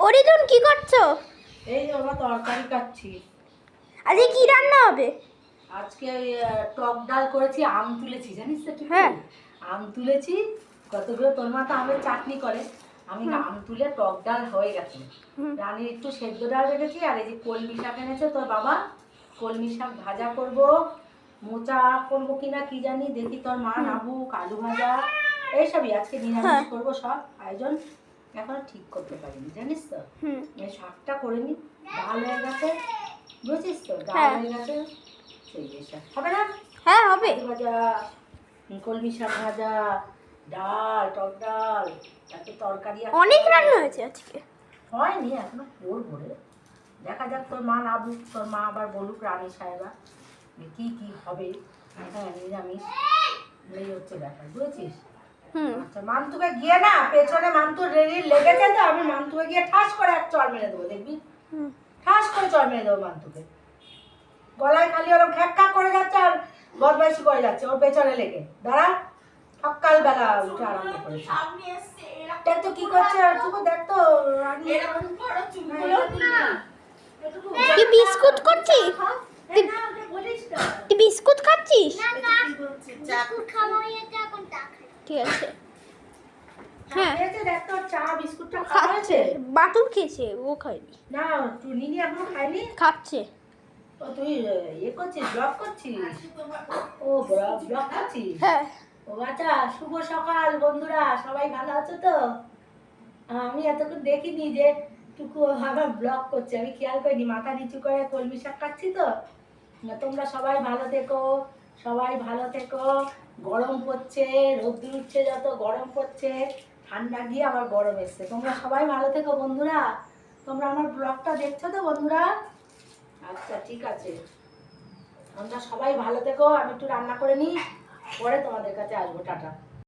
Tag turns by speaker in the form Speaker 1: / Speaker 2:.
Speaker 1: অরিদুন কি করছো?
Speaker 2: এই যে আমরা তরকারি কাটছি।
Speaker 1: আজকে কি রান্না হবে?
Speaker 2: আজকে টক ডাল করেছি, আম তুলেছি, জানিস তো? ঠিক
Speaker 1: হ্যাঁ।
Speaker 2: আম তুলেছি কতগুলো। তোর মা তো আমের চাটনি করে, আমি আম তুলে টক ডাল হয়ে গেছে। রানী একটু সেদ্ধ ডাল রেখেছি, আর এই যে কলমি শাক এনেছে তোর বাবা, কলমি শাক ভাজা করব, মোচা করবো কিনা কি জানি, দেখি। তোর মা নাবুক, আলু ভাজা, এইসবই আজকে নিরামিষ করবো, সব আয়োজন এখন ঠিক করতে পারিনি, জানিস তো? এই শাকটা করে নি, ডাল হয়ে গেছে, বুঝছিস তো? ডাল হয়ে গেছে, সেই শাক হবে না?
Speaker 1: হ্যাঁ হবে।
Speaker 2: আলু ভাজা, কলমি শাক ভাজা, ডাল, টক ডাল, তারপরে তরকারি।
Speaker 1: অনেক রান্না হয়েছে আজকে।
Speaker 2: হয়নি, এখনো করবো রে, দেখা যাক। তোর মা নাবুক, তোর মা আবার বলুক রানী সাহেবা কি কি হবে। হ্যাঁ, নিরামিষ এই হচ্ছে ব্যাপার, বুঝেছিস? আচ্ছা, মান্তুকে গিয়ে না, পেছনে মান্তু রেডি লেগেছে তো, আমি মান্তুকে গিয়ে ঠাস করে এক চড় মেরে দেবো, দেখবি? ঠাস করে চড় মেরে দেবো মান্তুকে। গলায় খালি ওরকম খ্যাক করে যাচ্ছে আর বদমাইশি করে যাচ্ছে ওর পেছনে লেগে। দাঁড়া, সকাল বেলা উঠে আরম্ভ করেছে। দেখ তো কি করছে, তুই দেখ তো।
Speaker 1: তুই বিস্কুট করছিস? তুই বিস্কুট খাচ্ছিস? ঠিক আছে। হ্যাঁ,
Speaker 2: দেখ তো, চা বিস্কুটটা
Speaker 1: খাচ্ছে। বাটুল খেয়েছে, ও খায়নি।
Speaker 2: না, নিনি এখনো খাইনি।
Speaker 1: খাচ্ছে।
Speaker 2: ও তুই ইয়ে করছিস, ব্লগ করছিস? ও ব্লগ করছিস?
Speaker 1: হ্যাঁ।
Speaker 2: ও আচ্ছা, শুভ সকাল বন্ধুরা, সবাই ভালো আছো তো? আমি এতক্ষণ দেখিনি যে টুকু আমার ব্লগ করছে, আমি খেয়াল করিনি, মাথা নিচু করে কলমি শাক খাচ্ছি তো। তোমরা সবাই ভালো থেকো, সবাই ভালো থেকো। গরম পড়ছে, রোদ্দুর উঠছে, যত গরম পড়ছে, ঠান্ডা গিয়ে আবার গরম এসছে। তোমরা সবাই ভালো থেকো বন্ধুরা। তোমরা আমার ব্লগটা দেখছো তো বন্ধুরা? আচ্ছা, ঠিক আছে, তোমরা সবাই ভালো থেকো। আমি একটু রান্না করে নিই, পরে তোমাদের কাছে আসবো। টাটা।